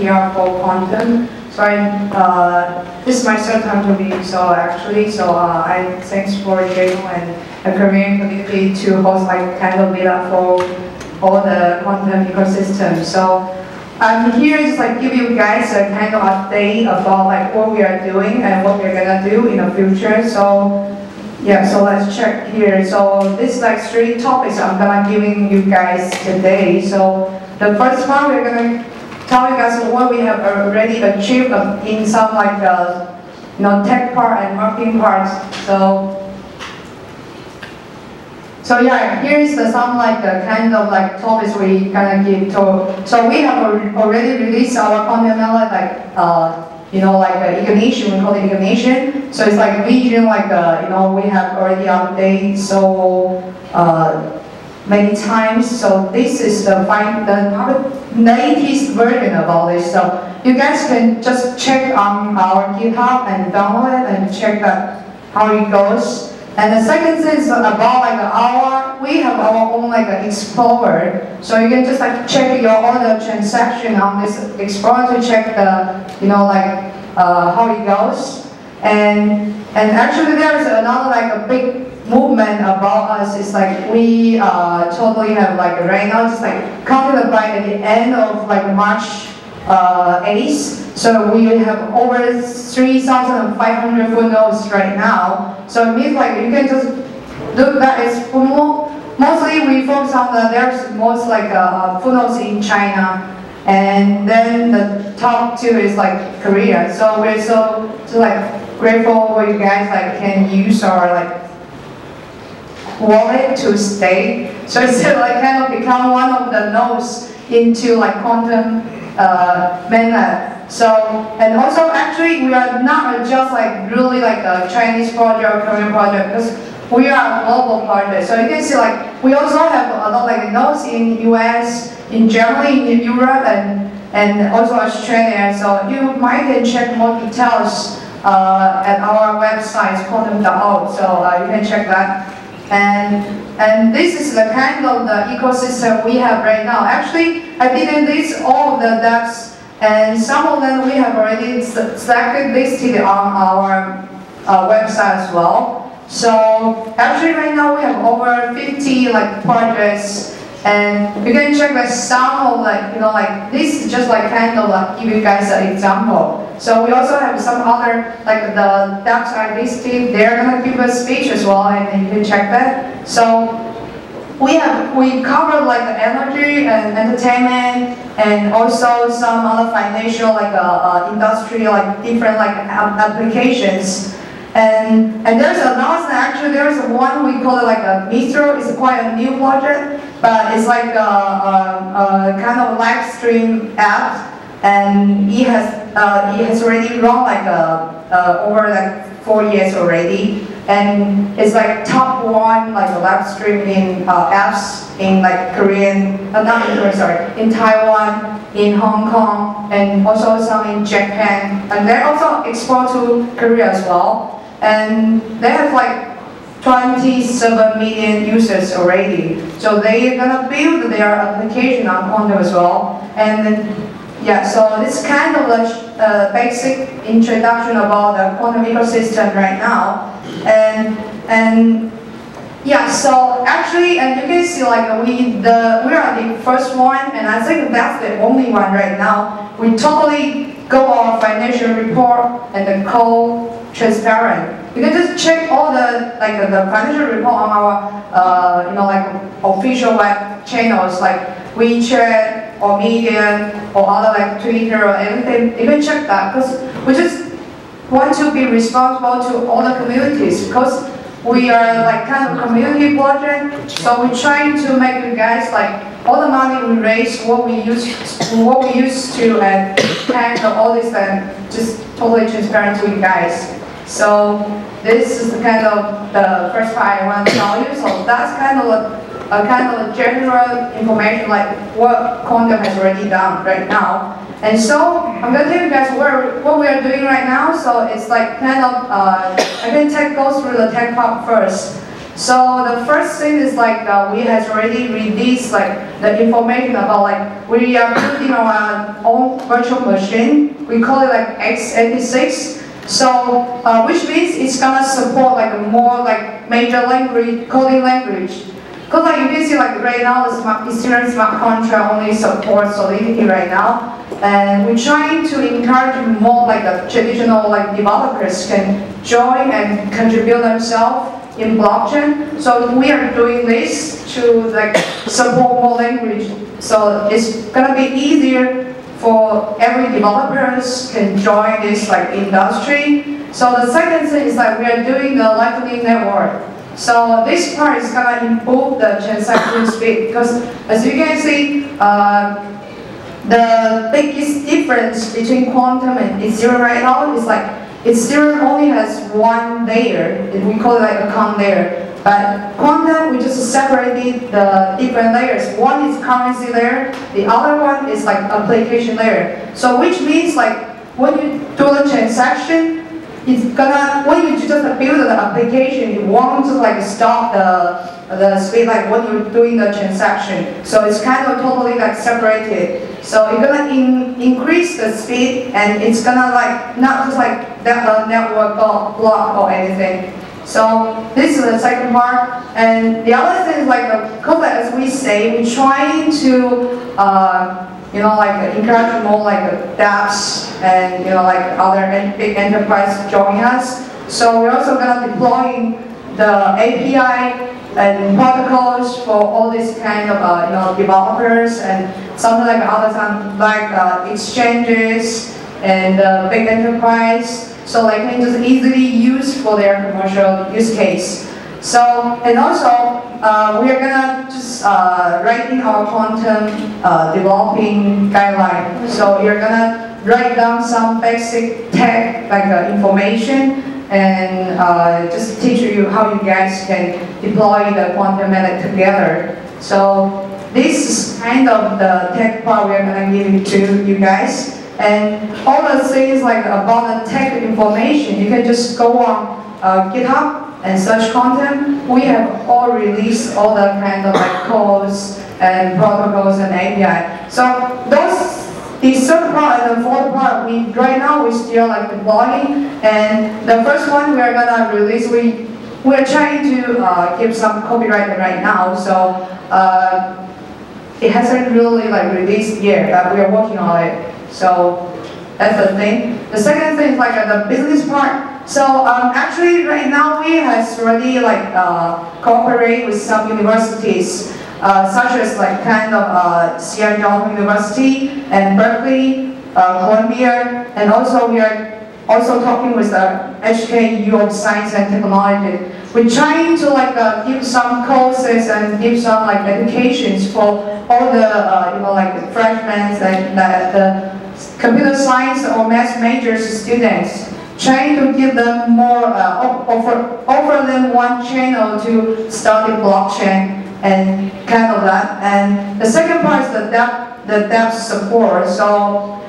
here for Qtum. So this is my third time to be so actually. So I thanks for Zheng and the Korean community to host like kind of meetup for all the Qtum ecosystem. So I'm here just like give you guys a kind of update about like what we are doing and what we're gonna do in the future. So yeah, so let's check here. So this is like 3 topics I'm gonna giving you guys today. So the first one we're gonna tell you guys what we have already achieved in some like tech part and marketing parts. So yeah, here's some like the kind of like topics we gonna give to. So we have already released our content like ignition, we call it ignition. So it's like vision, like we have already updated so many times. So this is the latest version about this. So you guys can just check on our GitHub and download it and check that how it goes. And the second thing is about like we have our own like Explorer. So you can just like check your order transaction on this Explorer to check the how it goes. And actually there's another like a big movement about us. It's like we totally have like right now just like counted by at the end of like March 8th. So we have over 3,500 footnotes right now. So it means like you can just look that as mostly we focus on there's most like footnotes in China, and then the top 2 is like Korea. So we're so like grateful for you guys like can use our like wallet to stay. So it's like kind of become one of the nodes into like Qtum mainnet. So, and also actually we are not just like really like a Chinese project or Korean project, because we are a global project. So you can see like we also have a lot like nodes in US, in Germany, in Europe, and also Australia. So you might can check more details at our website, Qtum Dapps. So you can check that. And this is the kind of the ecosystem we have right now. Actually, I didn't list all of the dApps, and some of them we have already selected, listed on our website as well. So actually right now we have over 50 like projects, and you can check like some of like this is just like kind of like give you guys an example. So we also have some other like the dApps are listed. They're gonna give a speech as well, and you can check that. So we cover like the energy and entertainment, and also some other financial like industry, like different like applications. And there's another, actually there's one we call it like a Mistro. It's quite a new project, but it's like a kind of live stream app, and it has already run like over like 4 years already, and it's like top 1 like a live stream in apps in like Korean, not in Korea, sorry, in Taiwan, in Hong Kong, and also some in Japan, and they also export to Korea as well. And they have like 27 million users already. So they're gonna build their application on Qtum as well. And then, yeah, so this kind of a basic introduction about the Qtum ecosystem right now. And yeah, so actually, and you can see like we are the first one, and I think that's the only one right now. We totally go our financial report and the code transparent. You can just check all the the financial report on our like official web channels like WeChat or Medium or other like Twitter or anything. You can check that, because we just want to be responsible to all the communities, because we are like kind of community project. So we're trying to make you guys like all the money we raise, what we use to, and kind of all this, and just totally transparent to you guys. So this is kind of the first part I want to tell you. So that's kind of general information like what Qtum has already done right now. And so I'm gonna tell you guys what we are doing right now. So it's like kind of I can go through the tech part first. So the first thing is like we has already released like the information about like we are building our own virtual machine. We call it like x86. So which means it's gonna support like a more like major language, coding language. Because like you can see like right now the Ethereum smart contract only supports Solidity right now. And we're trying to encourage more like the traditional like developers can join and contribute themselves in blockchain. So we are doing this to like support more language. So it's gonna be easier for every developers can join this like industry. So the second thing is like we are doing the Lightning Network. So this part is gonna improve the transaction speed because as you can see, the biggest difference between Qtum and Ethereum right now is like Ethereum only has one layer, we call it like a account layer. But Qtum, we just separated the different layers. One is currency layer, the other one is like application layer. So which means like when you do the transaction, it's gonna, when you just build the application, it won't like stop the speed like when you're doing the transaction. So it's kind of totally like separated. So it's gonna increase the speed and it's gonna like not just like that network block or anything. So this is the second part. And the other thing is like as we say, we're trying to like encourage more like dApps and like other big enterprise join us. So we're also gonna deploy the API and protocols for all these kind of developers and something like other like exchanges and big enterprise. So they can just easily use for their commercial use case. So, and also, we are gonna just writing our Qtum developing guideline. So you're gonna write down some basic tech like information and just teach you how you guys can deploy the Qtum method together. So this is kind of the tech part we are gonna give it to you guys. And all the things like about the tech information, you can just go on GitHub and search Qtum. We have all released all the kind of like codes and protocols and API. So the third part and the fourth part, right now we still like deploying. And the first one we are gonna release, we're trying to give some copyright right now. So it hasn't really like released yet, but we are working on it. So that's the thing. The second thing is like the business part. So actually right now we has already like cooperate with some universities such as like kind of Seattle University and Berkeley, Columbia, and also we are also talking with the HKU of Science and Technology. We're trying to like give some courses and give some like educations for all the like the freshmen and the computer science or math majors students, trying to give them more, offer them one channel to study blockchain and kind of that. And the second part is the dApps support. So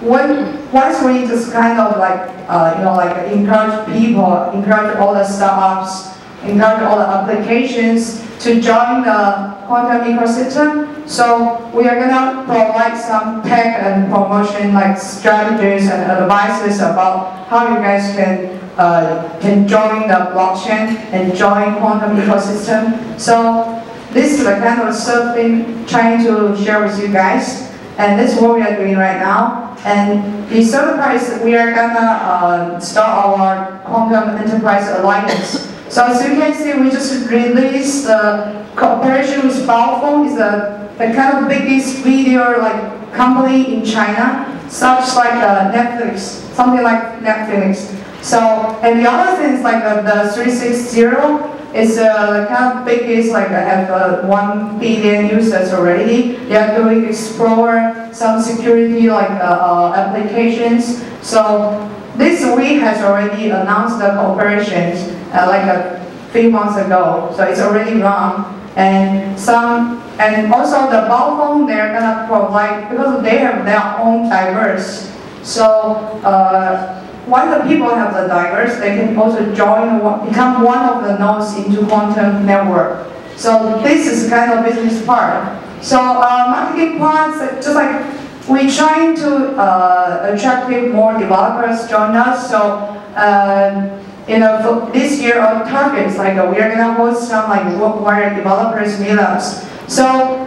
once we just kind of like like encourage people, encourage all the startups, encourage all the applications to join the Qtum ecosystem. So we are gonna provide some tech and promotion like strategies and advices about how you guys can join the blockchain and join Qtum ecosystem. So this is the kind of third thing trying to share with you guys. And this is what we are doing right now. And the third part is we are gonna start our Qtum Enterprise Alliance. So as you can see, we just released the cooperation with Qbao. Is the kind of biggest video like company in China, such like Netflix, something like Netflix. So, and the other thing is like the 360 is the kind of biggest, like have 1 billion users already. They are doing Explorer, some security like applications. So this week has already announced the cooperation like a few months ago. So it's already run. And also the Qbao, they're gonna provide, because they have their own diverse. So once the people have the diverse, they can also join, become one of the nodes into Qtum network. So this is kind of business part. So marketing parts, just like we're trying to attract more developers join us. So for this year our target is like we are gonna host some like Vanywhere developers meetups. So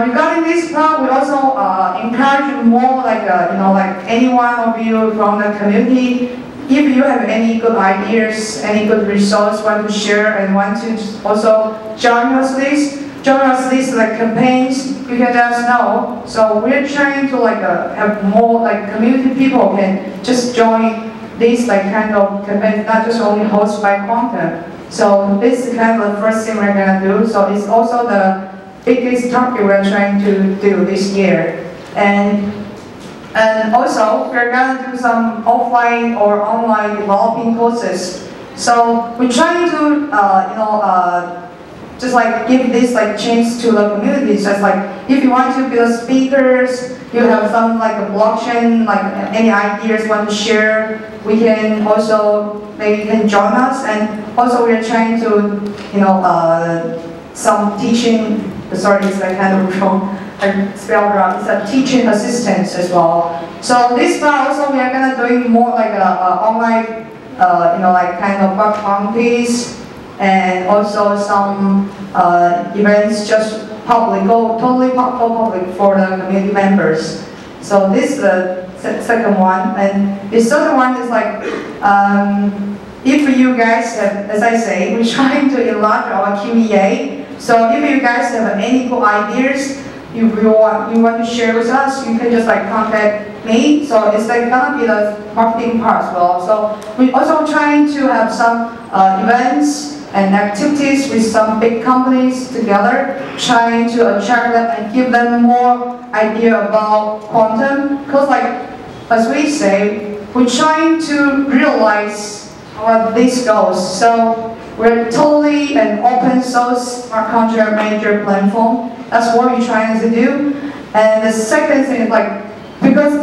regarding this part, we also encourage more like like any one of you from the community. If you have any good ideas, any good resource want to share and want to also join us these like campaigns, you can let us know. So we're trying to like have more like community people can just join these like kind of campaigns, not just only hosted by Qtum. So this is kind of the first thing we're gonna do. So it's also the biggest target we're trying to do this year. And also we're gonna do some offline or online developing courses. So we're trying to just like give this like chance to the community. Just like if you want to build speakers, you have some like a blockchain, like any ideas want to share, we can also maybe you can join us. And also we're trying to some teaching. Sorry, it's like kind of wrong. Spelled wrong. It's a teaching assistance as well. So this part also we are gonna doing more like online, like kind of bug bounties. And also some events just totally public for the community members. So this is the second one. And the third one is like, if you guys have, as I say, we're trying to enlarge our QEA. So if you guys have any good ideas, you want to share with us, you can just like contact me. So it's like gonna be the marketing part as well. So we're also trying to have some events and activities with some big companies together, trying to attract them and give them more idea about Qtum. Because like, as we say, we're trying to realize what this goes. So we're totally an open source smart contract manager platform. That's what we're trying to do. And the second thing is like, because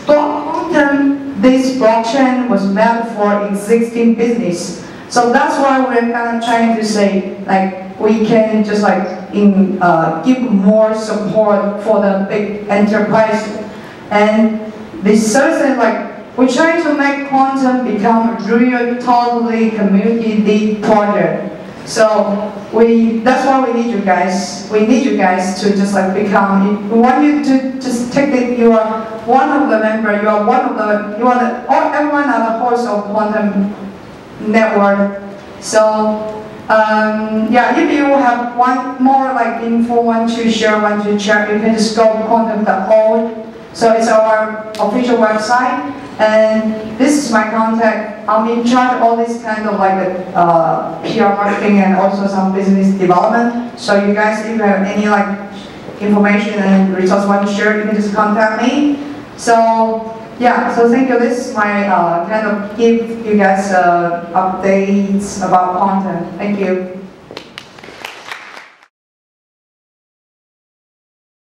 Qtum, this blockchain was meant for existing business. So that's why we're kind of trying to say, like, we can just like give more support for the big enterprise. And the third thing, like, we're trying to make Qtum become a real, totally community project. So that's why we need you guys. We need you guys to just like become. We want you to just take it. You are one of the members. You are one of the. You are the. Everyone are the host of Qtum network. So yeah, if you have one more like info, want to share, want to check, you can just go to Qtum.org. So it's our official website, and this is my contact. I'm in charge of all this kind of like PR marketing and also some business development. So you guys, if you have any like information and resource want to share, you can just contact me. So yeah, so thank you. This is my kind of give you guys updates about Qtum. Thank you.